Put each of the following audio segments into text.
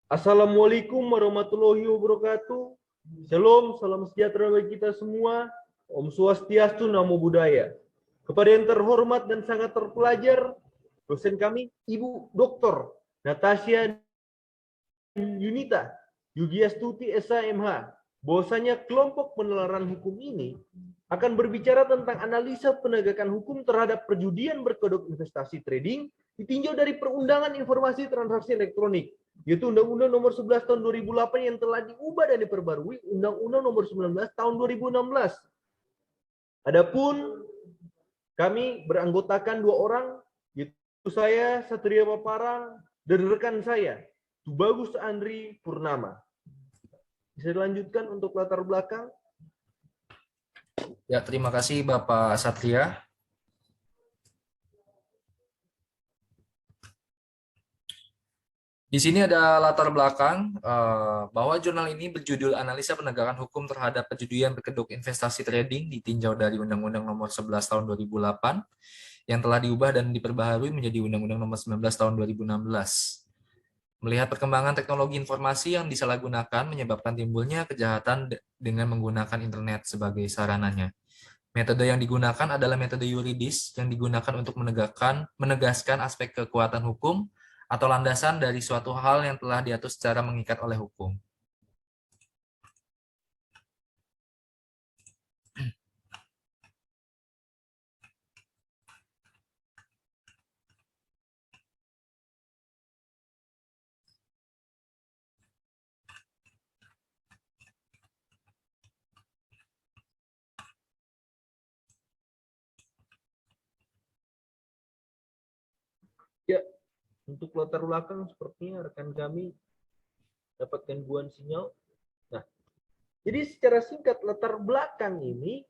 Assalamualaikum warahmatullahi wabarakatuh. Shalom, salam sejahtera bagi kita semua. Om Swastiastu, Namo Buddhaya. Kepada yang terhormat dan sangat terpelajar, dosen kami, Ibu Dr. Natasha Yunita Yugiastuti SHMH, bahwasanya kelompok penelaran hukum ini akan berbicara tentang analisa penegakan hukum terhadap perjudian berkedok investasi trading ditinjau dari Perundangan Informasi Transaksi Elektronik, yaitu Undang-Undang Nomor 11 Tahun 2008 yang telah diubah dan diperbarui Undang-Undang Nomor 19 Tahun 2016. Adapun kami beranggotakan 2 orang, yaitu saya Satria Paparang dan rekan saya Tubagus Andri Purnama. Bisa dilanjutkan untuk latar belakang? Ya, terima kasih Bapak Satria. Di sini ada latar belakang bahwa jurnal ini berjudul Analisa Penegakan Hukum Terhadap Perjudian Berkedok Investasi Trading ditinjau dari Undang-Undang Nomor 11 Tahun 2008 yang telah diubah dan diperbaharui menjadi Undang-Undang Nomor 19 Tahun 2016. Melihat perkembangan teknologi informasi yang disalahgunakan menyebabkan timbulnya kejahatan dengan menggunakan internet sebagai sarananya. Metode yang digunakan adalah metode yuridis yang digunakan untuk menegaskan aspek kekuatan hukum atau landasan dari suatu hal yang telah diatur secara mengikat oleh hukum. Ya, untuk latar belakang sepertinya rekan kami dapat gangguan sinyal. Nah, jadi secara singkat latar belakang ini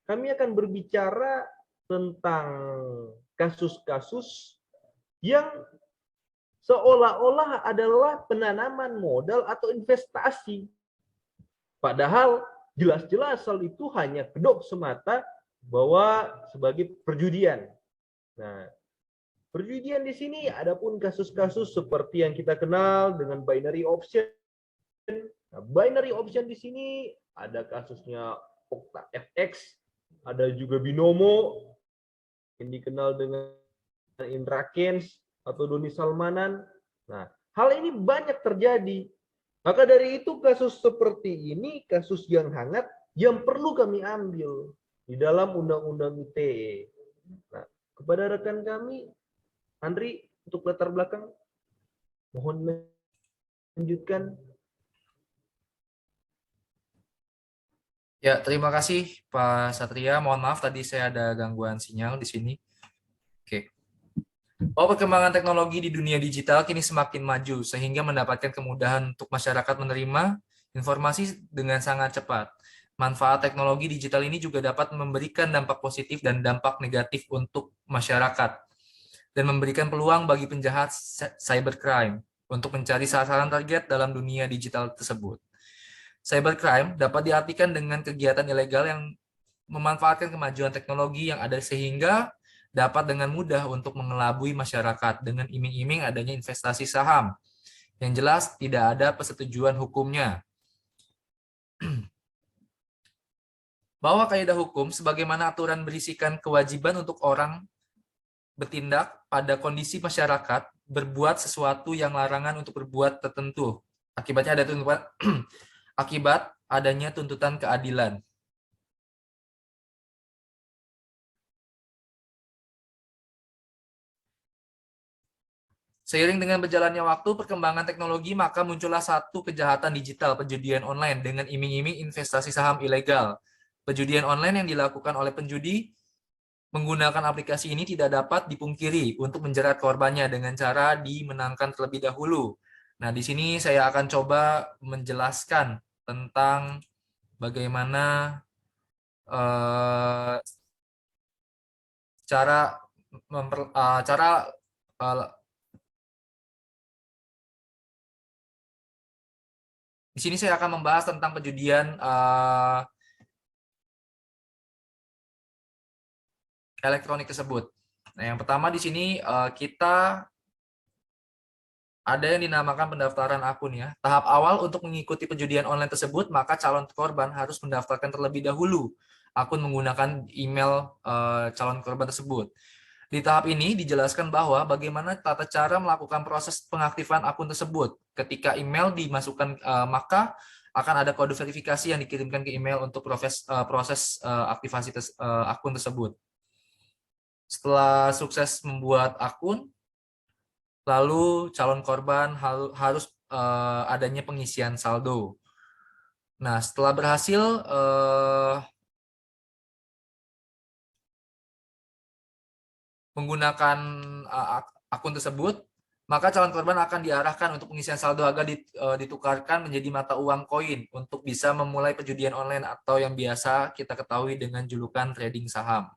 kami akan berbicara tentang kasus-kasus yang seolah-olah adalah penanaman modal atau investasi. Padahal jelas-jelas hal itu hanya kedok semata bahwa sebagai perjudian. Nah, perjudian di sini adapun kasus-kasus seperti yang kita kenal dengan binary option. Nah, binary option di sini ada kasusnya Okta FX, ada juga Binomo yang dikenal dengan Indra Kents atau Doni Salmanan. Nah, hal ini banyak terjadi. Maka dari itu kasus seperti ini kasus yang hangat yang perlu kami ambil di dalam Undang-Undang ITE. Nah, kepada rekan kami, Andri, untuk latar belakang, mohon lanjutkan. Ya, terima kasih Pak Satria. Mohon maaf tadi saya ada gangguan sinyal di sini. Oke. Bahwa perkembangan teknologi di dunia digital kini semakin maju sehingga mendapatkan kemudahan untuk masyarakat menerima informasi dengan sangat cepat. Manfaat teknologi digital ini juga dapat memberikan dampak positif dan dampak negatif untuk masyarakat dan memberikan peluang bagi penjahat cybercrime untuk mencari sasaran target dalam dunia digital tersebut. Cybercrime dapat diartikan dengan kegiatan ilegal yang memanfaatkan kemajuan teknologi yang ada sehingga dapat dengan mudah untuk mengelabui masyarakat dengan iming-iming adanya investasi saham. Yang jelas tidak ada persetujuan hukumnya. Bahwa kaidah hukum sebagaimana aturan berisikan kewajiban untuk orang bertindak pada kondisi masyarakat berbuat sesuatu yang larangan untuk berbuat tertentu. Akibatnya ada tuntutan akibat adanya tuntutan keadilan. Seiring dengan berjalannya waktu, perkembangan teknologi, maka muncullah satu kejahatan digital, perjudian online dengan iming-iming investasi saham ilegal. Perjudian online yang dilakukan oleh penjudi menggunakan aplikasi ini tidak dapat dipungkiri untuk menjerat korbannya dengan cara dimenangkan terlebih dahulu. Nah, di sini saya akan coba menjelaskan tentang bagaimana cara di sini saya akan membahas tentang perjudian elektronik tersebut. Nah, yang pertama di sini kita ada yang dinamakan pendaftaran akun ya. Tahap awal untuk mengikuti perjudian online tersebut, maka calon korban harus mendaftarkan terlebih dahulu akun menggunakan email calon korban tersebut. Di tahap ini dijelaskan bahwa bagaimana tata cara melakukan proses pengaktifan akun tersebut. Ketika email dimasukkan, maka akan ada kode verifikasi yang dikirimkan ke email untuk proses aktivasi akun tersebut. Setelah sukses membuat akun, lalu calon korban harus adanya pengisian saldo. Nah, setelah berhasil menggunakan akun tersebut, maka calon korban akan diarahkan untuk pengisian saldo agar ditukarkan menjadi mata uang koin untuk bisa memulai perjudian online atau yang biasa kita ketahui dengan julukan trading saham.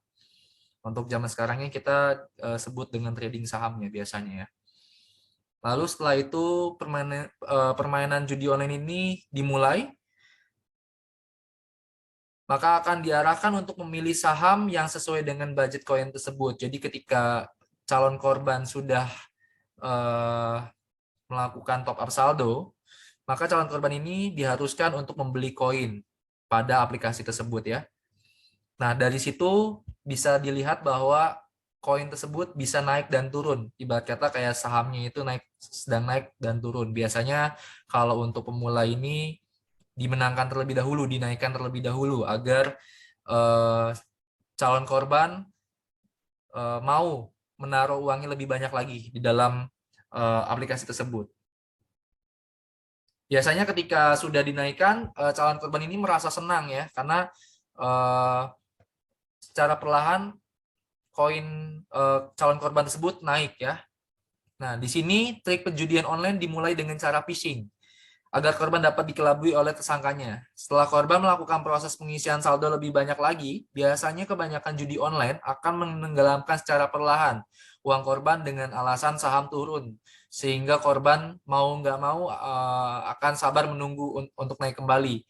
Untuk zaman sekarangnya kita sebut dengan trading sahamnya biasanya ya. Lalu setelah itu permainan judi online ini dimulai, maka akan diarahkan untuk memilih saham yang sesuai dengan budget koin tersebut. Jadi ketika calon korban sudah melakukan top up saldo, maka calon korban ini diharuskan untuk membeli koin pada aplikasi tersebut ya. Nah, dari situ bisa dilihat bahwa koin tersebut bisa naik dan turun. Ibarat kata kayak sahamnya itu sedang naik dan turun. Biasanya kalau untuk pemula ini dimenangkan terlebih dahulu, dinaikkan terlebih dahulu agar calon korban mau menaruh uangnya lebih banyak lagi di dalam aplikasi tersebut. Biasanya ketika sudah dinaikkan, calon korban ini merasa senang ya, karena secara perlahan koin calon korban tersebut naik ya. Nah, di sini trik perjudian online dimulai dengan cara phishing agar korban dapat dikelabui oleh tersangkanya. Setelah korban melakukan proses pengisian saldo lebih banyak lagi, biasanya kebanyakan judi online akan menenggelamkan secara perlahan uang korban dengan alasan saham turun, sehingga korban mau nggak mau akan sabar menunggu untuk naik kembali.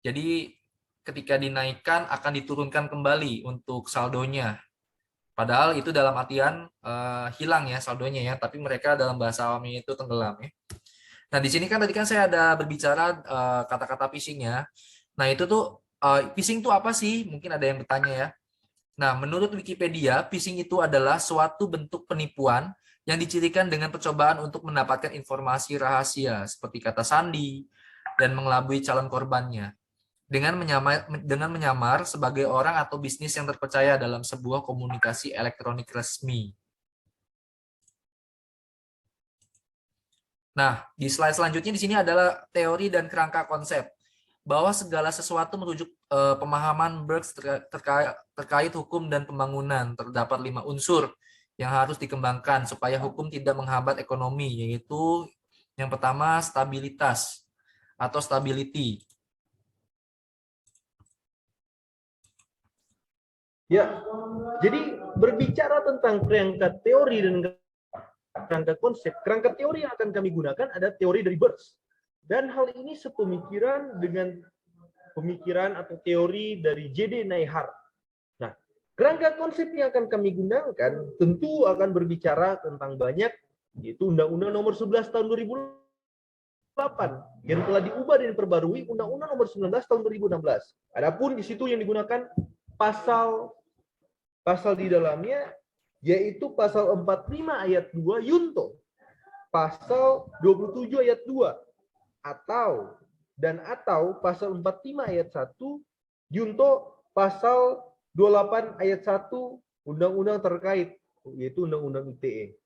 Jadi ketika dinaikkan akan diturunkan kembali untuk saldonya. Padahal itu dalam artian hilang ya saldonya ya, tapi mereka dalam bahasa awamnya itu tenggelam ya. Nah, di sini kan tadi kan saya ada berbicara kata-kata phishing ya. Nah, itu tuh phishing itu apa sih? Mungkin ada yang bertanya ya. Nah, menurut Wikipedia, phishing itu adalah suatu bentuk penipuan yang dicirikan dengan percobaan untuk mendapatkan informasi rahasia seperti kata sandi dan mengelabui calon korbannya dengan menyamar sebagai orang atau bisnis yang terpercaya dalam sebuah komunikasi elektronik resmi. Nah, di slide selanjutnya di sini adalah teori dan kerangka konsep bahwa segala sesuatu merujuk pemahaman Burke terkait hukum dan pembangunan. Terdapat 5 unsur yang harus dikembangkan supaya hukum tidak menghambat ekonomi, yaitu yang pertama stabilitas atau stability. Ya, jadi berbicara tentang kerangka teori dan kerangka konsep, kerangka teori yang akan kami gunakan ada teori dari Burke. Dan hal ini sepemikiran dengan pemikiran atau teori dari J.D. Neihardt. Nah, kerangka konsep yang akan kami gunakan tentu akan berbicara tentang banyak, yaitu Undang-Undang Nomor 11 Tahun 2008 yang telah diubah dan diperbarui Undang-Undang Nomor 19 Tahun 2016. Adapun di situ yang digunakan pasal di dalamnya yaitu pasal 45 ayat 2 Yunto, pasal 27 ayat 2 atau pasal 45 ayat 1 Yunto, pasal 28 ayat 1 undang-undang terkait yaitu undang-undang ITE.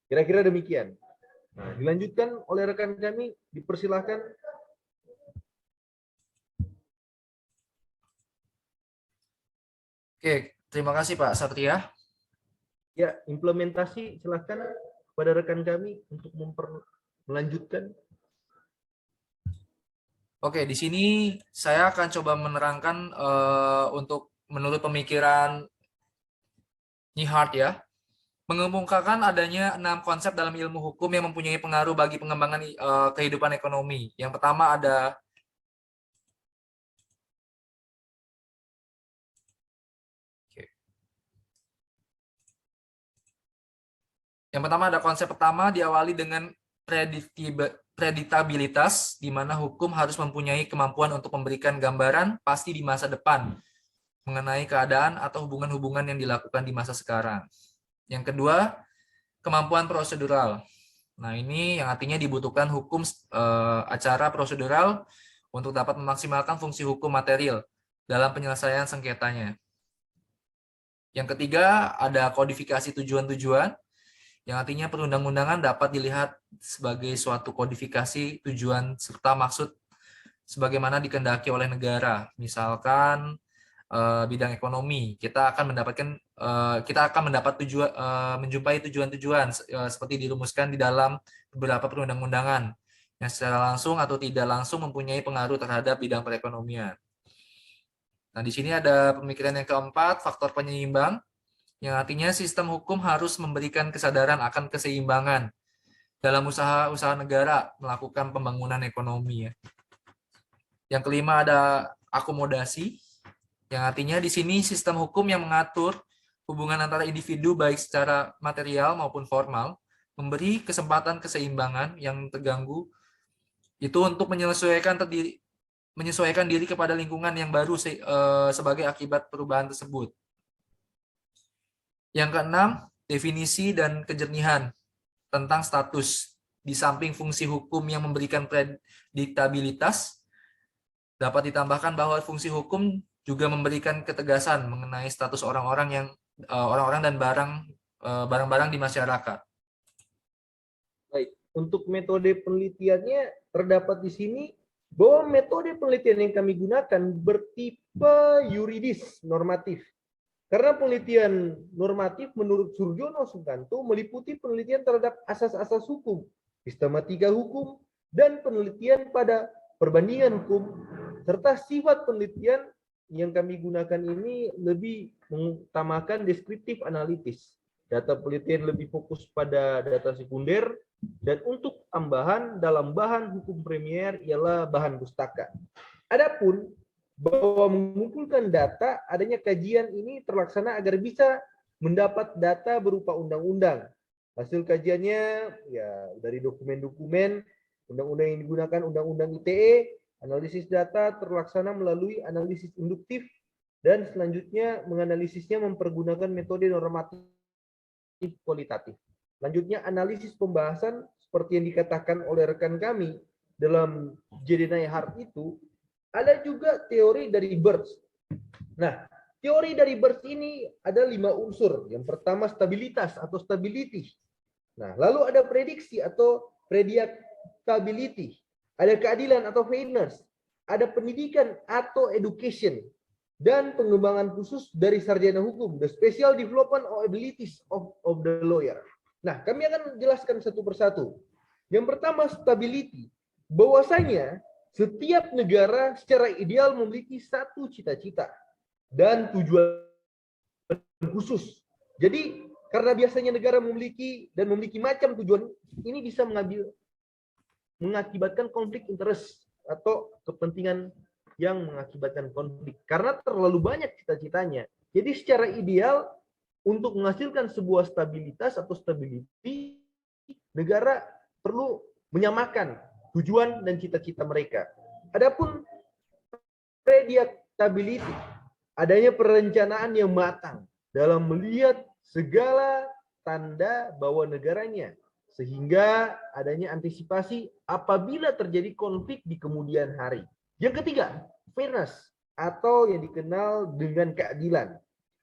Kira-kira demikian. Nah, dilanjutkan oleh rekan kami, dipersilahkan. Oke, terima kasih Pak Satria. Ya, implementasi silahkan pada rekan kami untuk melanjutkan. Oke, di sini saya akan coba menerangkan untuk menurut pemikiran Neihardt ya, mengemukakan adanya 6 konsep dalam ilmu hukum yang mempunyai pengaruh bagi pengembangan kehidupan ekonomi. Yang pertama ada Yang pertama ada konsep pertama diawali dengan prediktabilitas, di mana hukum harus mempunyai kemampuan untuk memberikan gambaran pasti di masa depan mengenai keadaan atau hubungan-hubungan yang dilakukan di masa sekarang. Yang kedua, kemampuan prosedural. Nah, ini yang artinya dibutuhkan hukum acara prosedural untuk dapat memaksimalkan fungsi hukum material dalam penyelesaian sengketanya. Yang ketiga, ada kodifikasi tujuan-tujuan, yang artinya perundang-undangan dapat dilihat sebagai suatu kodifikasi tujuan serta maksud sebagaimana dikehendaki oleh negara. Misalkan bidang ekonomi, kita akan mendapat menjumpai tujuan-tujuan seperti dirumuskan di dalam beberapa perundang-undangan yang secara langsung atau tidak langsung mempunyai pengaruh terhadap bidang perekonomian. Nah, di sini ada pemikiran yang keempat, faktor penyeimbang, yang artinya sistem hukum harus memberikan kesadaran akan keseimbangan dalam usaha negara melakukan pembangunan ekonomi. Yang kelima ada akomodasi, yang artinya di sini sistem hukum yang mengatur hubungan antara individu baik secara material maupun formal, memberi kesempatan keseimbangan yang terganggu itu untuk menyesuaikan diri kepada lingkungan yang baru sebagai akibat perubahan tersebut. Yang keenam, definisi dan kejernihan tentang status. Di samping fungsi hukum yang memberikan prediktabilitas, dapat ditambahkan bahwa fungsi hukum juga memberikan ketegasan mengenai status orang-orang dan barang-barang di masyarakat. Baik, untuk metode penelitiannya terdapat di sini bahwa metode penelitian yang kami gunakan bertipe yuridis normatif. Karena penelitian normatif menurut Surjono Sukanto meliputi penelitian terhadap asas-asas hukum, sistematika hukum, dan penelitian pada perbandingan hukum, serta sifat penelitian yang kami gunakan ini lebih mengutamakan deskriptif analitis. Data penelitian lebih fokus pada data sekunder, dan untuk tambahan dalam bahan hukum premier ialah bahan pustaka. Adapun bahwa mengumpulkan data, adanya kajian ini terlaksana agar bisa mendapat data berupa undang-undang. Hasil kajiannya ya dari dokumen-dokumen undang-undang yang digunakan, undang-undang ITE, analisis data terlaksana melalui analisis induktif, dan selanjutnya menganalisisnya mempergunakan metode normatif kualitatif. Selanjutnya analisis pembahasan seperti yang dikatakan oleh rekan kami dalam Jedenai Hart itu, ada juga teori dari Birch. Nah, teori dari Birch ini ada 5 unsur. Yang pertama stabilitas atau stability. Nah, lalu ada prediksi atau predictability. Ada keadilan atau fairness. Ada pendidikan atau education. Dan pengembangan khusus dari sarjana hukum, the special development of abilities of the lawyer. Nah, kami akan jelaskan satu persatu. Yang pertama, stability. Bahwasanya setiap negara secara ideal memiliki satu cita-cita dan tujuan khusus. Jadi, karena biasanya negara memiliki macam tujuan, ini bisa mengakibatkan konflik interest atau kepentingan yang mengakibatkan konflik. Karena terlalu banyak cita-citanya. Jadi secara ideal, untuk menghasilkan sebuah stabilitas atau stability, negara perlu menyamakan tujuan dan cita-cita mereka. Adapun predictability, adanya perencanaan yang matang dalam melihat segala tanda bahwa negaranya, sehingga adanya antisipasi apabila terjadi konflik di kemudian hari. Yang ketiga, fairness atau yang dikenal dengan keadilan.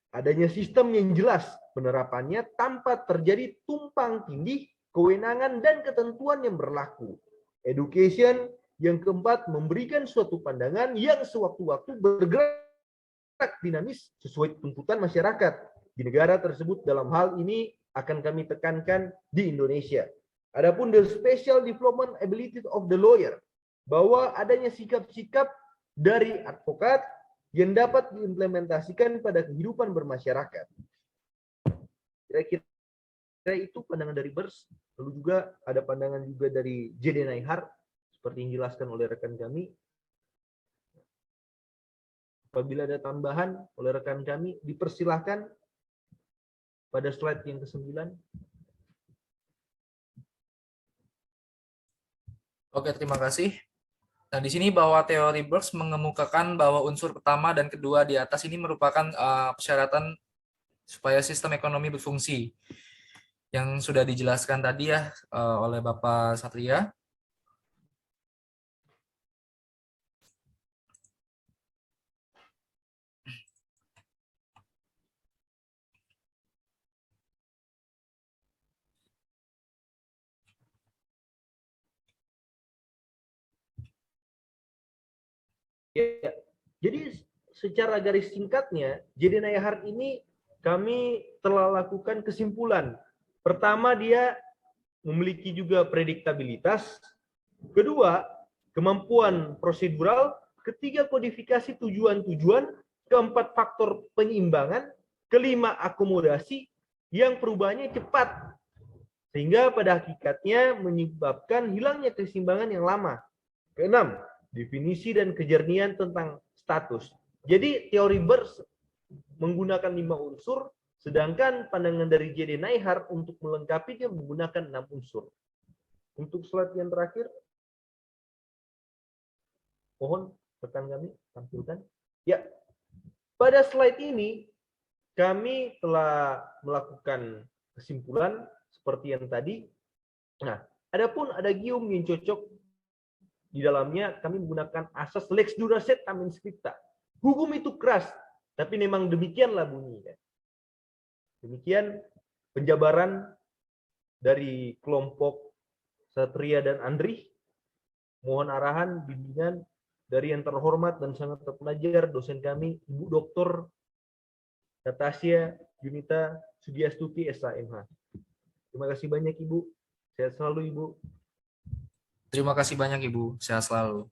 Adanya sistem yang jelas penerapannya tanpa terjadi tumpang tindih kewenangan dan ketentuan yang berlaku. Education, yang keempat, memberikan suatu pandangan yang sewaktu-waktu bergerak dinamis sesuai tuntutan masyarakat di negara tersebut. Dalam hal ini akan kami tekankan di Indonesia. Adapun the special development abilities of the lawyer, bahwa adanya sikap-sikap dari advokat yang dapat diimplementasikan pada kehidupan bermasyarakat. Kira-kira itu pandangan dari Birch. Lalu juga ada pandangan juga dari Jedenai Hart, seperti yang dijelaskan oleh rekan kami. Apabila ada tambahan oleh rekan kami, dipersilahkan pada slide yang ke-9. Oke, terima kasih. Nah, di sini bahwa teori Burks mengemukakan bahwa unsur pertama dan kedua di atas ini merupakan persyaratan supaya sistem ekonomi berfungsi. Yang sudah dijelaskan tadi ya oleh Bapak Satria. Ya, jadi secara garis singkatnya, J.D. Neyhart ini kami telah lakukan kesimpulan. Pertama, dia memiliki juga prediktabilitas. Kedua, kemampuan prosedural. Ketiga, kodifikasi tujuan-tujuan. Keempat, faktor penyeimbangan. Kelima, akomodasi yang perubahannya cepat. Sehingga pada hakikatnya menyebabkan hilangnya keseimbangan yang lama. Keenam, definisi dan kejernihan tentang status. Jadi teori Burks menggunakan 5 unsur, sedangkan pandangan dari J.D. Neyhart untuk melengkapi dia menggunakan 6 unsur. Untuk slide yang terakhir, mohon rekan kami tampilkan. Ya, pada slide ini kami telah melakukan kesimpulan seperti yang tadi. Nah, adapun ada gium yang cocok di dalamnya kami menggunakan asas lex dura sed tamen scripta. Hukum itu keras, tapi memang demikianlah bunyinya. Demikian penjabaran dari kelompok Satria dan Andri. Mohon arahan bimbingan dari yang terhormat dan sangat terpelajar dosen kami, Ibu Dr. Natasha Yunita Sudiastuti SHMH. Terima kasih banyak Ibu. Sehat selalu Ibu. Terima kasih banyak Ibu. Sehat selalu.